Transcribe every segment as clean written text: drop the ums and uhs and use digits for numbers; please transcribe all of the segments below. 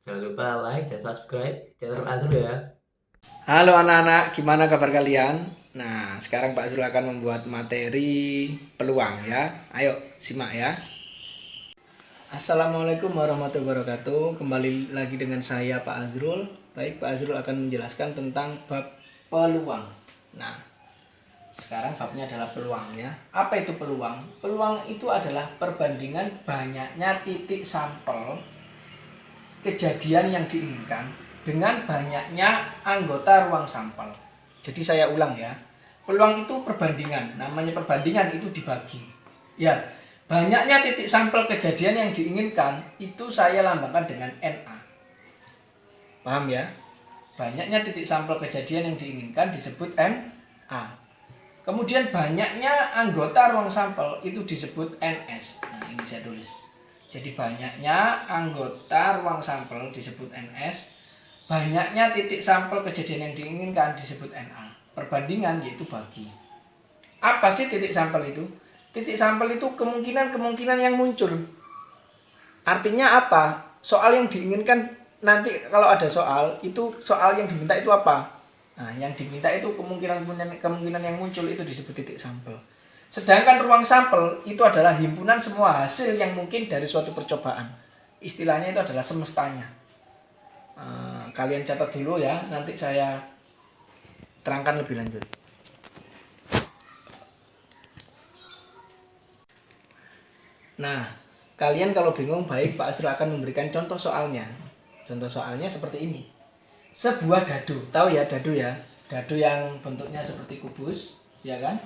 Jangan lupa like dan subscribe channel Azrul ya. Halo anak-anak, gimana kabar kalian? Nah, sekarang Pak Azrul akan membuat materi peluang ya. Ayo, simak ya. Assalamualaikum warahmatullahi wabarakatuh. Kembali lagi dengan saya Pak Azrul. Baik, Pak Azrul akan menjelaskan tentang bab peluang. Nah, sekarang babnya adalah peluang ya. Apa itu peluang? Peluang itu adalah perbandingan banyaknya titik sampel kejadian yang diinginkan dengan banyaknya anggota ruang sampel. Jadi saya ulang ya. Peluang itu perbandingan. Namanya perbandingan itu dibagi. Ya, banyaknya titik sampel kejadian yang diinginkan itu saya lambangkan dengan NA. Paham ya? Banyaknya titik sampel kejadian yang diinginkan disebut NA. Kemudian banyaknya anggota ruang sampel itu disebut NS. Nah, ini saya tulis. Jadi banyaknya anggota ruang sampel disebut NS, banyaknya titik sampel kejadian yang diinginkan disebut NA. Perbandingan yaitu bagi. Apa sih titik sampel itu? Titik sampel itu kemungkinan-kemungkinan yang muncul. Artinya apa? Soal yang diinginkan nanti kalau ada soal, itu soal yang diminta itu apa? Nah, yang diminta itu kemungkinan yang muncul itu disebut titik sampel. Sedangkan ruang sampel itu adalah himpunan semua hasil yang mungkin dari suatu percobaan. Istilahnya itu adalah semestanya. Kalian catat dulu ya, nanti saya terangkan lebih lanjut. Nah, kalian kalau bingung, baik Pak Azrul akan memberikan contoh soalnya. Contoh soalnya seperti ini. Sebuah dadu, tahu ya dadu ya? Dadu yang bentuknya seperti kubus, ya kan?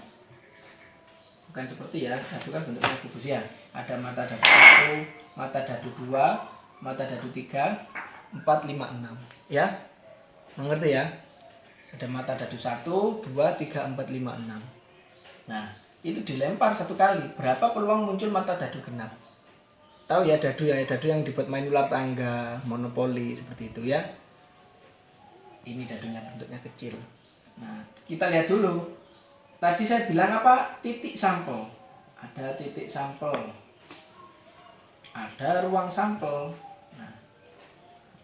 Bukan seperti ya, dadu kan bentuknya kubus ya. Ada mata dadu 1, mata dadu 2, mata dadu 3, 4, 5, 6. Ya? Mengerti ya? Ada mata dadu 1, 2, 3, 4, 5, 6. Nah, itu dilempar satu kali. Berapa peluang muncul mata dadu genap? Tahu ya dadu ya, dadu yang dibuat main ular tangga, monopoli seperti itu ya. Ini dadunya bentuknya kecil. Nah, kita lihat dulu. Tadi saya bilang apa? Titik sampel. Ada titik sampel. Ada ruang sampel. Nah,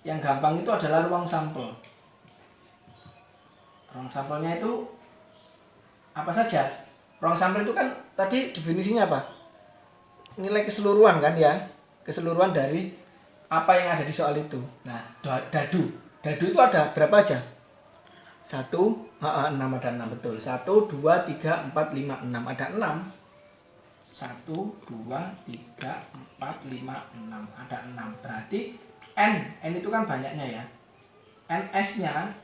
yang gampang itu adalah ruang sampel. Ruang sampelnya itu apa saja? Ruang sampel itu kan tadi definisinya apa? Nilai keseluruhan kan ya? Keseluruhan dari apa yang ada di soal itu. Nah, dadu. Dadu itu ada berapa aja? 1, 6 ada 6 betul. 1, 2, 3, 4, 5, 6 ada 6. 1, 2, 3, 4, 5, 6 ada 6. Berarti N itu kan banyaknya ya. NS-nya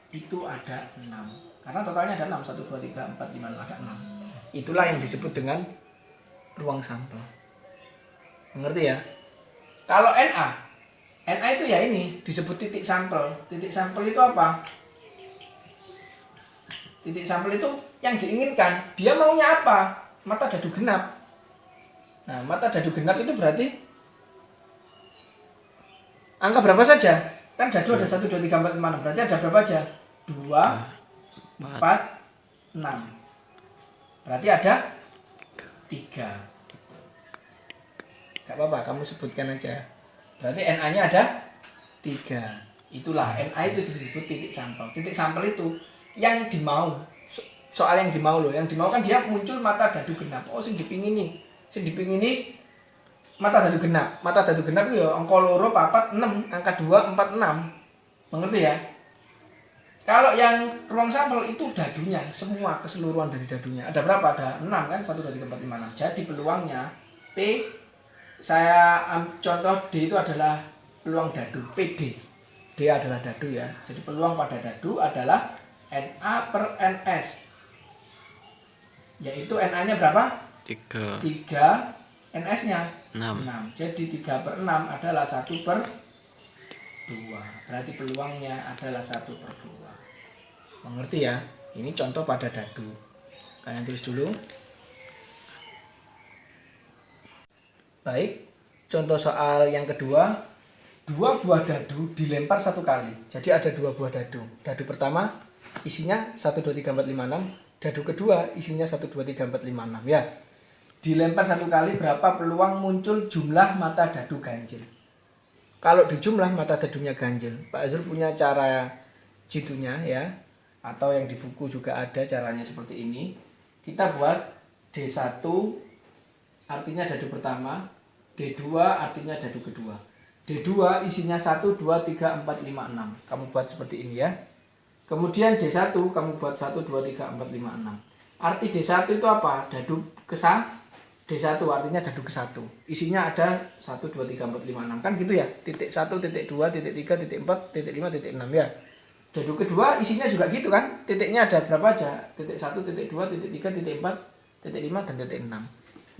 itu ada 6. Karena totalnya ada 6. 1, 2, 3, 4, 5, 6 ada 6. Itulah yang disebut dengan ruang sampel. Mengerti ya? Kalau NA itu ya ini disebut titik sampel. Titik sampel itu apa? Titik sampel itu yang diinginkan. Dia maunya apa? Mata dadu genap. Nah, mata dadu genap itu berarti angka berapa saja? Kan dadu ada 1, 2, 3, 4, 5, 6. Berarti ada berapa aja? 2, 4, 6. Berarti ada 3. Gak apa-apa, kamu sebutkan aja. Berarti NA-nya ada 3. Itulah, NA itu disebut titik sampel. Titik sampel itu yang dimau. Soal yang dimau loh. Yang dimau kan dia muncul mata dadu genap. Oh, sing dipingini. Sing dipingini mata dadu genap. Mata dadu genap itu ya angka 2, 4, 6, angka 2, 4, 6. Mengerti ya? Kalau yang ruang sampel itu dadunya, semua keseluruhan dari dadunya. Ada berapa? Ada 6 kan? 1, 2, 3, 4, 5, 6. Jadi peluangnya P, saya contoh D itu adalah peluang dadu, PD. D adalah dadu ya. Jadi peluang pada dadu adalah NA per NS. Yaitu NA-nya berapa? 3 3, NS-nya 6. 6. Jadi 3 per 6 adalah 1 per 2. Berarti peluangnya adalah 1 per 2. Mengerti ya? Ini contoh pada dadu. Kalian tulis dulu. Baik, contoh soal yang kedua. 2 buah dadu dilempar satu kali. Jadi ada 2 buah dadu. Dadu pertama isinya 1, 2, 3, 4, 5, 6. Dadu kedua isinya 1, 2, 3, 4, 5, 6 ya. Dilempar satu kali, berapa peluang muncul jumlah mata dadu ganjil? Kalau di jumlah mata dadunya ganjil, Pak Azrul punya cara jitunya ya, atau yang di buku juga ada caranya seperti ini. Kita buat D1 artinya dadu pertama, D2 artinya dadu kedua. D2 isinya 1, 2, 3, 4, 5, 6. Kamu buat seperti ini ya. Kemudian D1 kamu buat 1, 2, 3, 4, 5, 6. Arti D1 itu apa? Dadu ke-1. D1 artinya dadu ke-1. Isinya ada 1, 2, 3, 4, 5, 6. Kan gitu ya. Titik 1, titik 2, titik 3, titik 4, titik 5, titik 6 ya. Dadu kedua isinya juga gitu kan. Titiknya ada berapa aja? Titik 1, titik 2, titik 3, titik 4, titik 5, dan titik 6.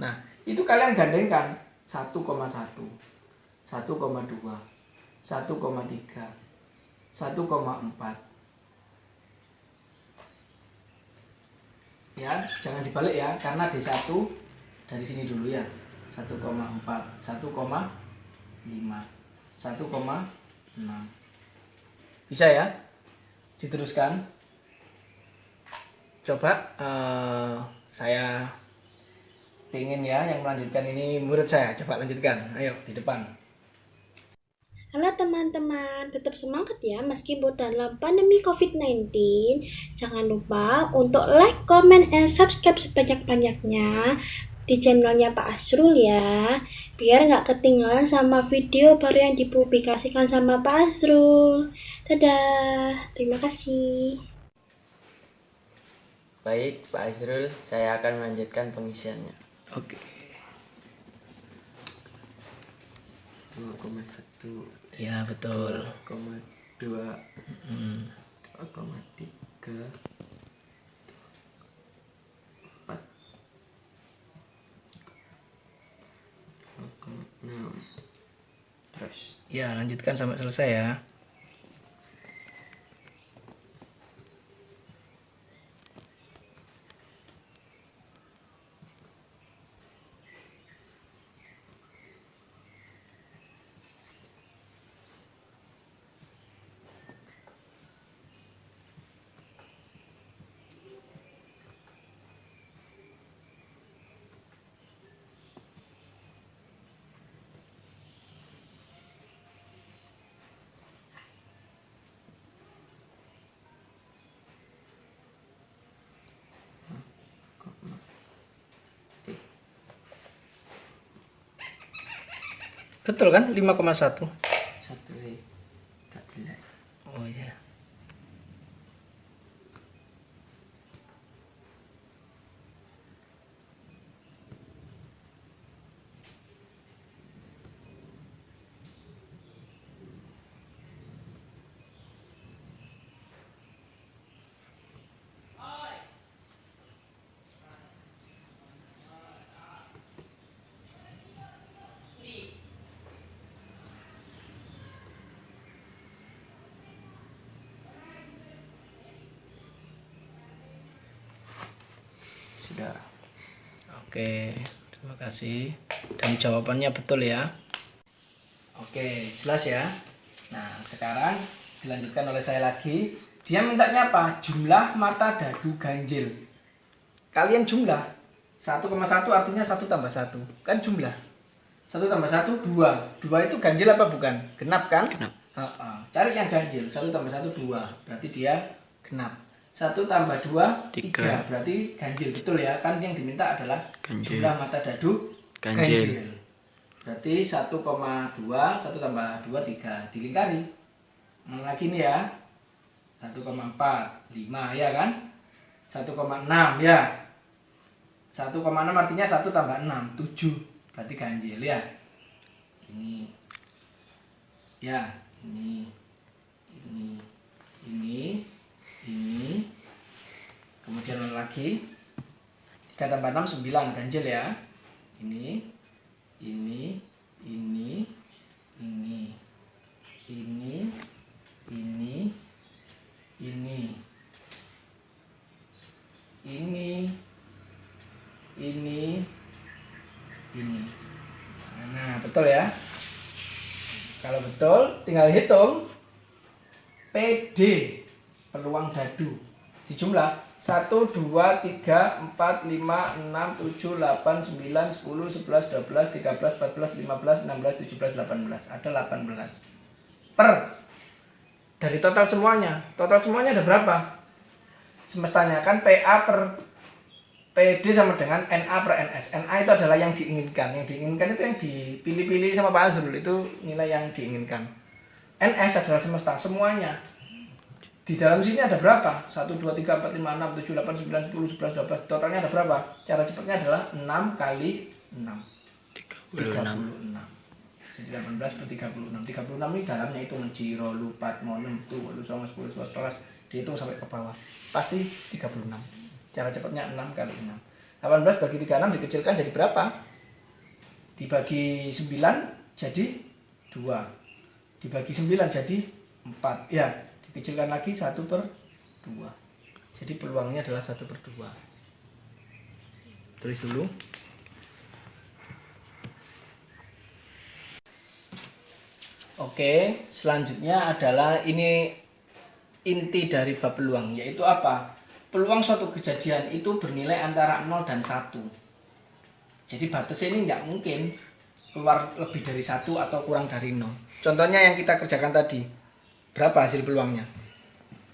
Nah, itu kalian gandengkan 1,1, 1,2, 1,3, 1,4. Ya, jangan dibalik ya, karena D1 dari sini dulu ya. 1,4, 1,5, 1,6. Bisa ya? Diteruskan. Coba saya pengen ya yang melanjutkan ini murid saya. Coba lanjutkan. Ayo di depan. Halo teman-teman, tetap semangat ya meskipun dalam pandemi COVID-19. Jangan lupa untuk like, comment, and subscribe sebanyak-banyaknya di channelnya Pak Azrul ya. Biar nggak ketinggalan sama video baru yang dipublikasikan sama Pak Azrul. Dadah, terima kasih. Baik, Pak Azrul, saya akan melanjutkan pengisiannya. Oke. 2,1, Ya, betul. 2,2, 2,3, 4, 2,6. Terus. Ya, lanjutkan sampai selesai ya. Betul kan? 5,1. 1, tak jelas. Oh iya. Sudah. Oke, terima kasih. Dan jawabannya betul ya. Oke, jelas ya. Nah, sekarang dilanjutkan oleh saya lagi. Dia mintanya apa? Jumlah mata dadu ganjil. Kalian jumlah. 1,1 artinya 1 tambah 1. Kan jumlah. 1 tambah 1, 2. 2 itu ganjil apa bukan? Genap kan? Genap. Cari yang ganjil. 1 tambah 1, 2. Berarti dia genap. 1 tambah 2, 3. Berarti ganjil. Betul ya? Kan yang diminta adalah Ganjil. jumlah mata dadu Ganjil. Berarti 1,2, 1 tambah 2, 3. Dilingkari. Lagi nih ya. 1,4, 5 ya kan? 1,6 ya. 1,6 artinya 1 tambah 6, 7. Berarti ganjil ya. Ini. Ya, ini. Kemudian lagi 3 tambah 6, 9 ganjil ya. Ini. Nah, betul ya. Kalau betul, tinggal hitung PD peluang dadu. Dijumlah 1, 2, 3, 4, 5, 6, 7, 8, 9, 10, 11, 12, 13, 14, 15, 16, 17, 18. Ada 18. Per dari total semuanya ada berapa? Semestanya kan PA per PD sama dengan NA per NS. NA itu adalah yang diinginkan. Yang diinginkan itu yang dipilih-pilih sama Pak Azrul, itu nilai yang diinginkan. NS adalah semesta, semuanya. Di dalam sini ada berapa? 1, 2, 3, 4, 5, 6, 7, 8, 9, 10, 11, 12. Totalnya ada berapa? Cara cepatnya adalah 6 kali 6. 36. Jadi 18 per 36. 36 ini dalamnya itu menjiro, lupat, monem, tu, lu, songo, 10, 11, dihitung sampai ke bawah. Pasti 36. Cara cepatnya 6 kali 6. 18 bagi 36 dikecilkan jadi berapa? Dibagi 9 jadi 2. Dibagi 9 jadi 4. Ya, dikecilkan lagi 1 per 2. Jadi peluangnya adalah 1 per 2. Tulis dulu. Oke, selanjutnya adalah ini inti dari bab peluang, yaitu apa? Peluang suatu kejadian itu bernilai antara 0 dan 1. Jadi batas ini nggak mungkin keluar lebih dari 1 atau kurang dari 0. Contohnya yang kita kerjakan tadi, berapa hasil peluangnya?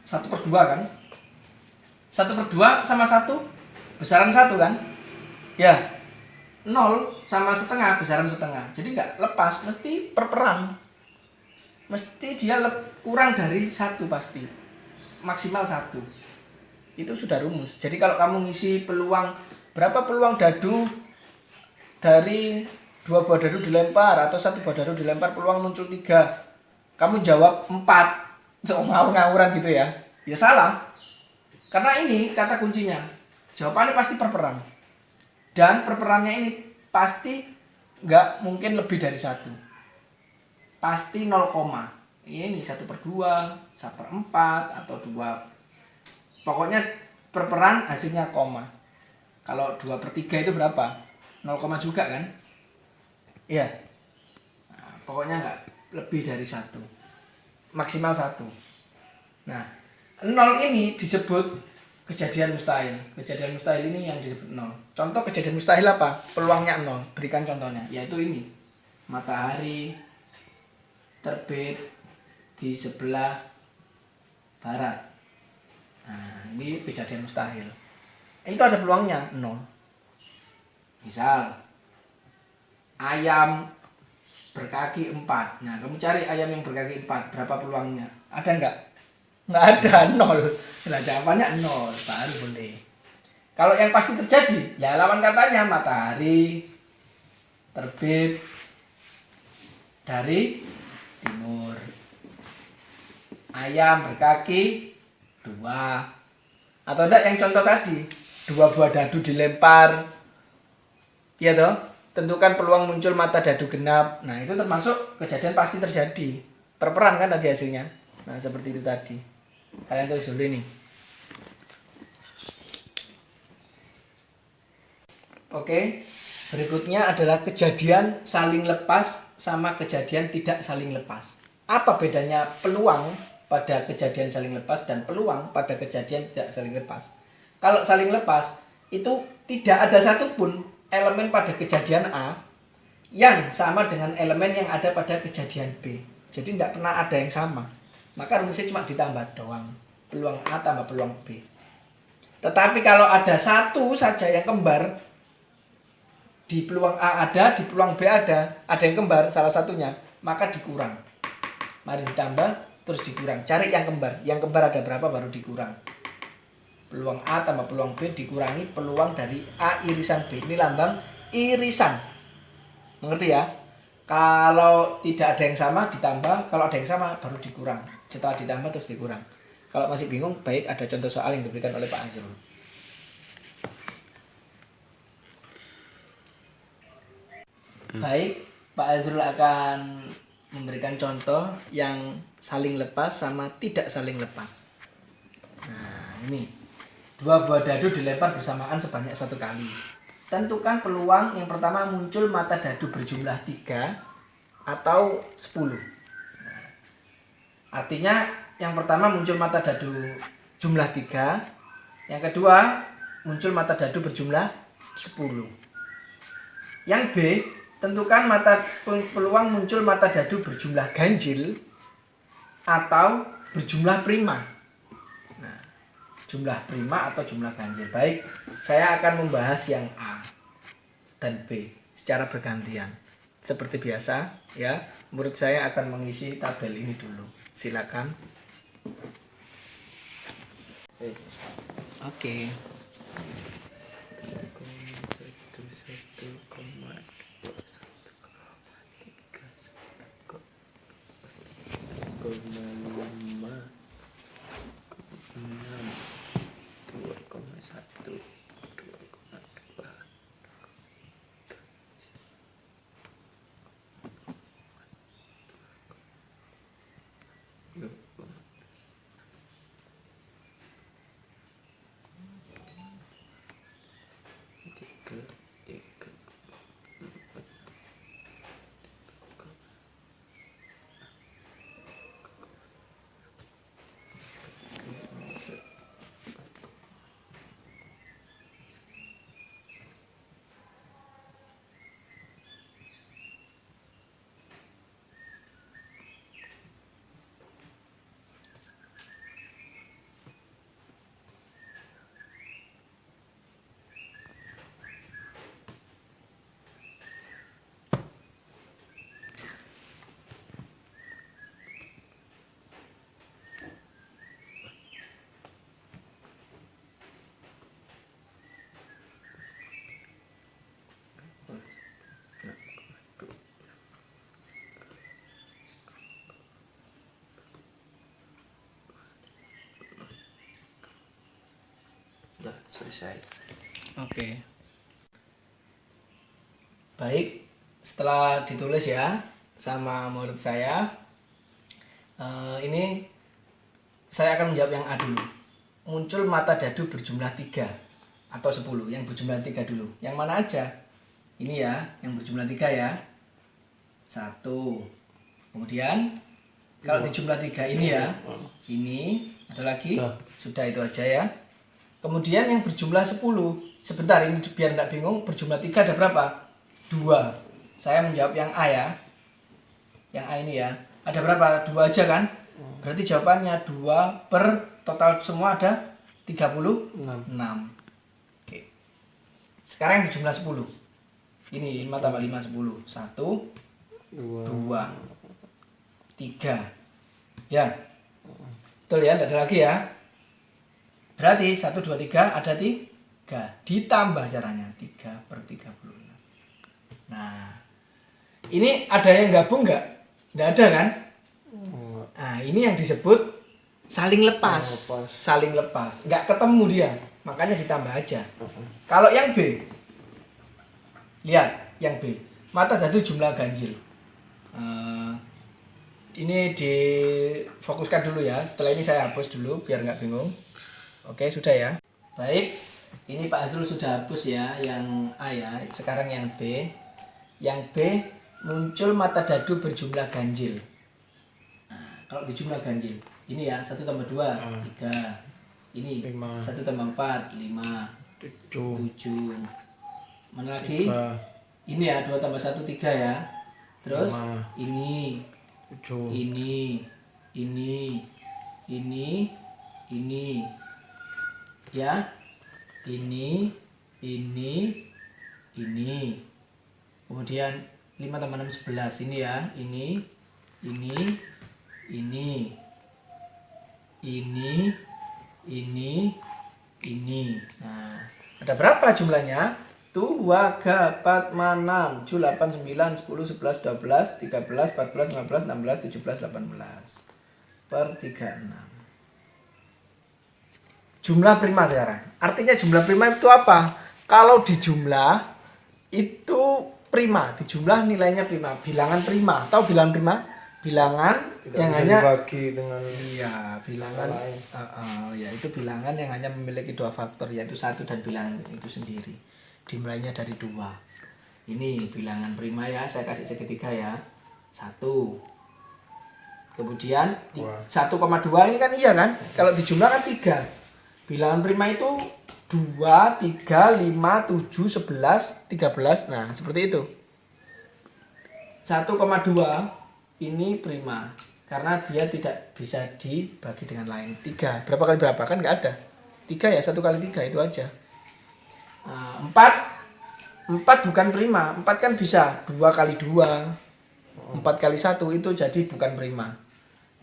1 per 2 kan? 1 per 2 sama 1, besaran 1 kan? Ya, 0 sama setengah, besaran setengah. Jadi nggak lepas, mesti perperan. Mesti dia kurang dari 1 pasti. Maksimal 1. Itu sudah rumus. Jadi kalau kamu ngisi peluang, berapa peluang dadu dari 2 buah dadu dilempar atau 1 buah dadu dilempar peluang muncul 3. Kamu jawab 4. Ngawur-ngawuran gitu ya. Ya salah. Karena ini kata kuncinya. Jawabannya pasti perperan. Dan perperannya ini pasti nggak mungkin lebih dari 1. Pasti 0, ini 1 per 2, 1 per 4, atau 2. Pokoknya perperan hasilnya koma. Kalau 2 per 3 itu berapa? 0, juga kan? Iya. Nah, pokoknya nggak lebih dari 1. Maksimal 1. Nah, 0 ini disebut kejadian mustahil. Kejadian mustahil ini yang disebut 0. Contoh kejadian mustahil apa? Peluangnya 0. Berikan contohnya. Yaitu ini. Matahari terbit di sebelah barat. Nah, ini kejadian mustahil. Itu ada peluangnya 0. Misal ayam berkaki 4. Nah, kamu cari ayam yang berkaki 4, berapa peluangnya? Ada enggak? Enggak ada, 0. Nah, jawabannya 0, baru boleh. Kalau yang pasti terjadi, ya lawan katanya matahari terbit dari timur. Ayam berkaki 2. Atau enggak yang contoh tadi, 2 buah dadu dilempar. Iya toh? Tentukan peluang muncul mata dadu genap. Nah, itu termasuk kejadian pasti terjadi. Perperan kan tadi hasilnya. Nah, seperti itu tadi. Kalian tulis dulu ini. Oke. Berikutnya adalah kejadian saling lepas sama kejadian tidak saling lepas. Apa bedanya peluang pada kejadian saling lepas dan peluang pada kejadian tidak saling lepas? Kalau saling lepas, itu tidak ada satupun elemen pada kejadian A yang sama dengan elemen yang ada pada kejadian B. Jadi tidak pernah ada yang sama. Maka rumusnya cuma ditambah doang. Peluang A tambah peluang B. Tetapi kalau ada satu saja yang kembar, di peluang A ada, di peluang B ada yang kembar salah satunya, maka dikurang. Mari ditambah terus dikurang. Cari yang kembar. Yang kembar ada berapa baru dikurang. Peluang A tambah peluang B dikurangi peluang dari A irisan B. Ini lambang irisan. Mengerti ya? Kalau tidak ada yang sama ditambah, kalau ada yang sama baru dikurang. Setelah ditambah terus dikurang. Kalau masih bingung, baik ada contoh soal yang diberikan oleh Pak Azrul. Baik, Pak Azrul akan memberikan contoh yang saling lepas sama tidak saling lepas. Nah, ini 2 buah dadu dilempar bersamaan sebanyak 1 kali. Tentukan peluang yang pertama muncul mata dadu berjumlah 3 atau 10. Artinya yang pertama muncul mata dadu jumlah 3 Yang kedua, muncul mata dadu berjumlah 10. Yang B, tentukan peluang muncul mata dadu berjumlah ganjil atau berjumlah prima. Nah, jumlah prima atau jumlah ganjil. Baik, saya akan membahas yang A dan B secara bergantian. Seperti biasa, ya. Murid saya akan mengisi tabel ini dulu. Silakan. Oke. Udah selesai. Oke. Baik, setelah ditulis ya sama murid saya, ini saya akan menjawab yang A dulu. Muncul mata dadu berjumlah 3 atau 10. Yang berjumlah 3 dulu. Yang mana aja? Ini ya, yang berjumlah 3 ya. 1. Kemudian kalau di jumlah 3 ini ya, ini ada lagi. Sudah, itu aja ya. Kemudian yang berjumlah 10. Sebentar, ini biar tidak bingung, berjumlah 3 ada berapa? 2. Saya menjawab yang A ya. Yang A ini ya. Ada berapa? 2 aja kan? Berarti jawabannya 2 per total semua ada 36. Oke. Sekarang yang berjumlah 10. Ini 5 tambah 5, 10. 1, 2, 3. Ya. Betul ya, tidak ada lagi ya. Berarti 1, 2, 3 ada 3. Ditambah caranya 3 per 36. Nah, ini ada yang gabung nggak? Nggak ada kan? Nah, ini yang disebut saling lepas. Saling lepas. Nggak ketemu dia. Makanya ditambah aja. Kalau yang B, lihat yang B. Mata dadu jumlah ganjil. Ini difokuskan dulu ya. Setelah ini saya hapus dulu biar nggak bingung. Oke, sudah ya. Baik, ini Pak Azrul sudah hapus ya yang A ya. Sekarang yang B. Yang B, muncul mata dadu berjumlah ganjil. Nah, kalau di jumlah ganjil, ini ya 1 tambah 2, 3. Ini 1 tambah 4, 5, 7. Mana lagi? Ini ya 2 tambah 1, 3 ya. Terus ini, ini. Ya, ini. Kemudian 5 tambah 6, 11. Ini ya, ini. Nah, ada berapa jumlahnya? 2, 3, 4, 5, 6, 7, 8, 9, 10, 11, 12, 13, 14, 15, 16, 17, 18. Per 36. Jumlah prima sekarang. Artinya jumlah prima itu apa? Kalau dijumlah itu prima, dijumlah nilainya prima. Bilangan prima. Tahu bilangan prima? Bilangan Tidak yang bisa hanya dibagi dengan bilangan ya itu bilangan yang hanya memiliki 2 faktor, yaitu 1 dan bilangan itu sendiri. Dimulainya dari 2. Ini bilangan prima ya, saya kasih segitiga ya. 1. Kemudian 1,2 ini kan iya kan? Kalau dijumlah kan 3. Bilangan prima itu 2, 3, 5, 7, 11, 13. Nah, seperti itu. 1,2 ini prima karena dia tidak bisa dibagi dengan lain. 3, berapa kali berapa? Kan nggak ada. 3 ya, 1 kali 3 itu aja. 4 bukan prima. 4 kan bisa 2 kali 2, 4 kali 1 itu jadi bukan prima.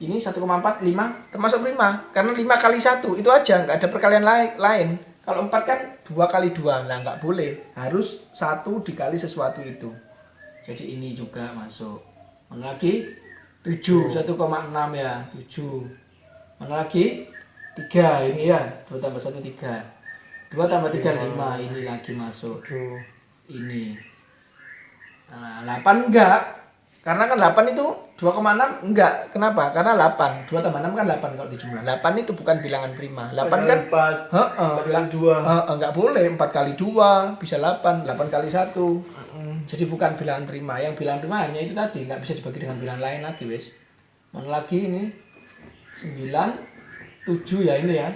Ini 1,4, 5 termasuk prima karena 5 kali 1 itu aja, nggak ada perkalian lain. Kalau 4 kan 2 kali 2, lah nggak boleh, harus 1 dikali sesuatu itu. Jadi ini juga masuk. Mana lagi? 7, 1,6 ya, 7. Mana lagi? 3, ini ya, 2 tambah 1, 3. 2 tambah 3, 5, ini lagi masuk. Ini. Nah, 8 enggak. Karena kan 8 itu 2,6 enggak. Kenapa? Karena 8. 2 tambah 6 kan 8 kalau dijumlah. 8 itu bukan bilangan prima. 8 kan 4 kali 2. Enggak boleh 4 kali 2 bisa 8, 8 kali 1. Jadi bukan bilangan prima. Yang bilangan prima hanya itu tadi, enggak bisa dibagi dengan bilangan lain lagi, wes. Mana lagi ini? 9, 7 ya ini ya.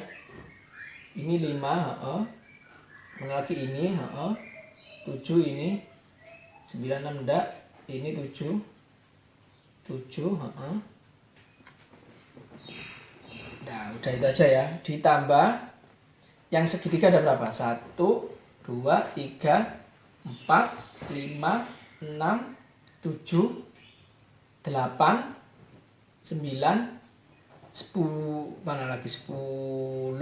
Ini 5, Mana lagi ini, 7 ini. 9, 6 enggak. Ini 7. 7, Nah, udah itu aja ya. Ditambah yang segitiga ada berapa? 1, 2, 3, 4, 5, 6, 7, 8, 9, 10, mana lagi? 10,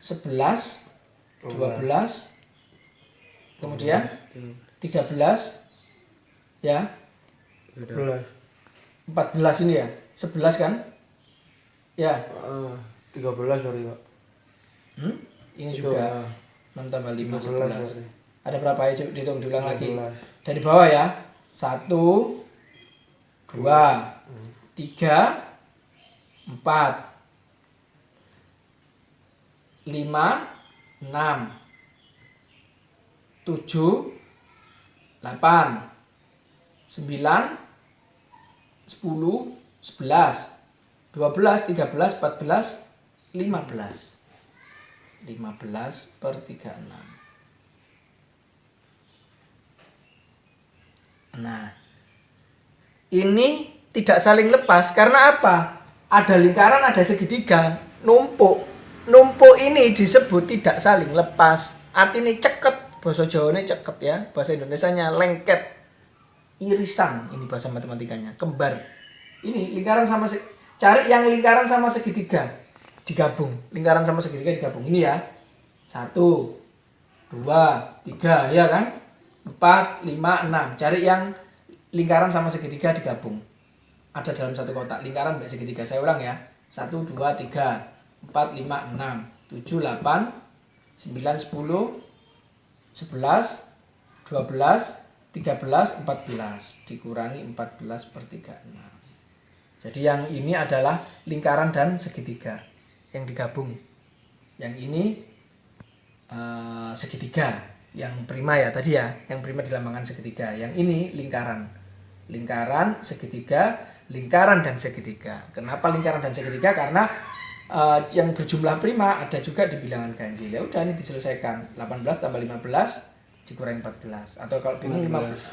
11, 12, kemudian 13, ya. 14 ini ya. 11 kan? Ya. 13 sorry Pak. Ini Itu, juga 6 tambah 5, 11. sorry. Ada berapa ya? Dihitung diulang lagi. 13. Dari bawah ya. 1, 2, 3, 4, 5, 6, 7, 8, 9, 10, 11, 12, 13, 14, 15. 15 per 36. Nah, ini tidak saling lepas karena apa? Ada lingkaran, ada segitiga, numpuk. Numpuk ini disebut tidak saling lepas. Artinya ceket, bahasa Jawa ini ceket ya, bahasa Indonesianya lengket. Irisan, ini bahasa matematikanya, kembar. Ini lingkaran sama cari yang lingkaran sama segitiga digabung. Lingkaran sama segitiga digabung. Ini ya. 1, 2, 3 ya kan? 4, 5, 6. Cari yang lingkaran sama segitiga digabung. Ada dalam satu kotak. Lingkaran baik segitiga. Saya ulang ya. 1, 2, 3, 4, 5, 6, 7, 8, 9, 10, 11, 12, 13, 14 dikurangi 14 per 36. Jadi yang ini adalah lingkaran dan segitiga yang digabung. Yang ini segitiga, yang prima ya tadi ya, yang prima dilambangkan segitiga. Yang ini lingkaran. Lingkaran, segitiga, lingkaran dan segitiga. Kenapa lingkaran dan segitiga? Karena yang berjumlah prima ada juga di bilangan ganjil. Ya udah ini diselesaikan. 18 tambah 15 dikurangi 14. Atau kalau bingung 15,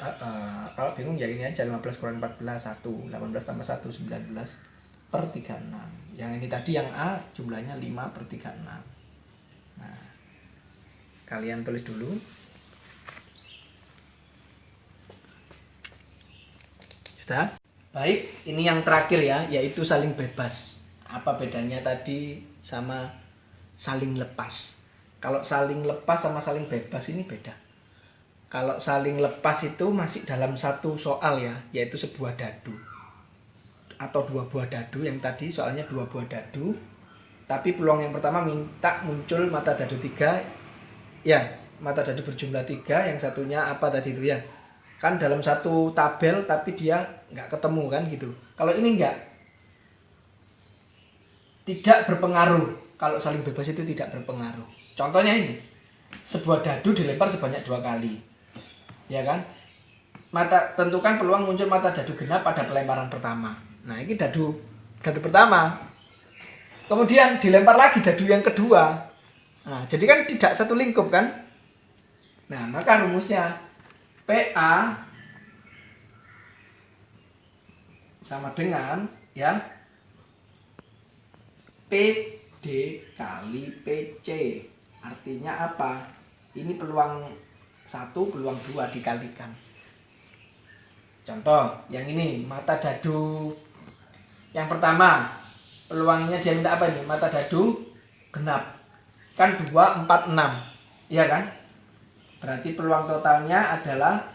kalau bingung ya ini aja 15 kurang 14 1. 18 tambah 1 19 per 36. Yang ini tadi yang A jumlahnya 5 per 36. Nah, kalian tulis dulu. Sudah? Baik, ini yang terakhir ya, yaitu saling bebas. Apa bedanya tadi sama saling lepas? Kalau saling lepas sama saling bebas ini beda. Kalau saling lepas itu masih dalam satu soal ya, yaitu sebuah dadu atau 2 buah dadu. Yang tadi soalnya 2 buah dadu, tapi peluang yang pertama minta muncul mata dadu 3 ya, mata dadu berjumlah 3. Yang satunya apa tadi itu ya, kan dalam satu tabel tapi dia nggak ketemu kan gitu. Kalau ini enggak, tidak berpengaruh. Kalau saling bebas itu tidak berpengaruh. Contohnya ini, sebuah dadu dilempar sebanyak 2 kali, ya kan? Tentukan peluang muncul mata dadu genap pada pelemparan pertama. Nah ini dadu pertama. kemudian dilempar lagi dadu yang kedua. Nah, jadi kan tidak satu lingkup kan? Nah, maka rumusnya PA sama dengan ya PD kali PC. Artinya apa? Ini peluang 1, peluang 2 dikalikan. Contoh, yang ini mata dadu yang pertama, peluangnya dia minta apa ini? Mata dadu genap. Kan 2, 4, 6. Iya kan? Berarti peluang totalnya adalah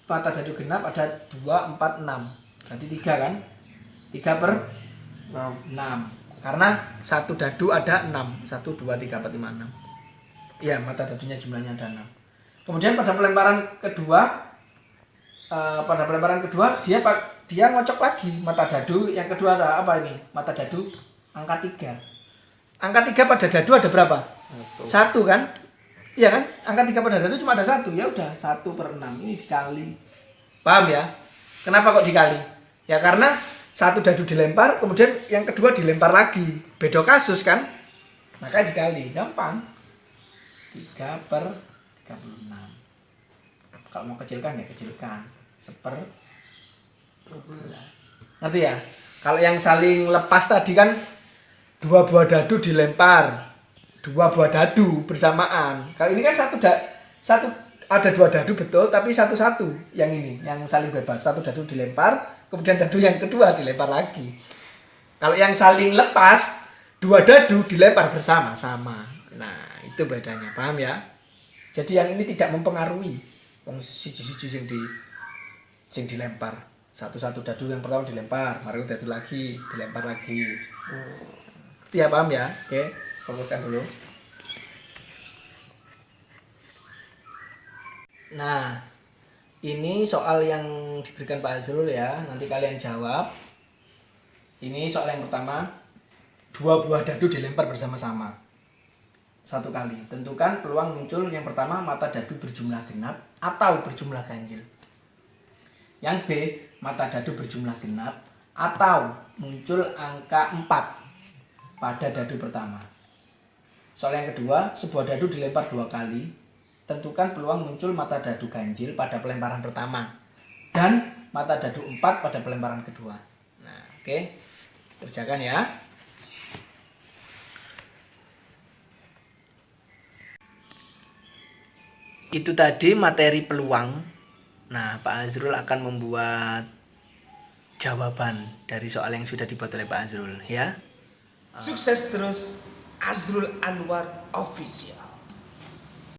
mata dadu genap ada 2, 4, 6. Berarti 3 kan? 3 per 6. Karena satu dadu ada 6. 1, 2, 3, 4, 5, 6. Iya, mata dadunya jumlahnya ada 6. Kemudian pada pelemparan kedua dia ngocok lagi mata dadu yang kedua ada apa ini? Mata dadu angka 3. Angka 3 pada dadu ada berapa? 1 kan? Iya kan? Angka 3 pada dadu cuma ada 1. Ya udah, 1 per 6 ini dikali. Paham ya? Kenapa kok dikali? Ya karena satu dadu dilempar, kemudian yang kedua dilempar lagi. Beda kasus kan? Maka dikali. Gampang. 3 per 36. Kalau mau kecilkan ya kecilkan. 1/12. Ngerti ya? Kalau yang saling lepas tadi kan 2 buah dadu dilempar, 2 buah dadu bersamaan. Kalau ini kan satu ada 2 dadu betul, tapi satu-satu. Yang ini, yang saling bebas. 1 dadu dilempar, kemudian dadu yang kedua dilempar lagi. Kalau yang saling lepas, 2 dadu dilempar bersama-sama. Nah, itu bedanya. Paham ya? Jadi yang ini tidak mempengaruhi. Siji-siji sing dilempar. Satu-satu dadu yang pertama dilempar, mari dadu lagi, dilempar lagi. Itu ya, paham ya? Oke, fokuskan dulu. Nah, ini soal yang diberikan Pak Azrul ya, nanti kalian jawab. Ini soal yang pertama, 2 buah dadu dilempar bersama-sama. 1 kali. Tentukan peluang muncul yang pertama mata dadu berjumlah genap atau berjumlah ganjil. Yang B, mata dadu berjumlah genap atau muncul angka 4 pada dadu pertama. Soal yang kedua, sebuah dadu dilempar 2 kali. Tentukan peluang muncul mata dadu ganjil pada pelemparan pertama dan mata dadu 4 pada pelemparan kedua. Nah, oke. Kerjakan ya. Itu tadi materi peluang. Nah, Pak Azrul akan membuat jawaban dari soal yang sudah dibuat oleh Pak Azrul ya. Sukses terus, Azrul Anwar Official.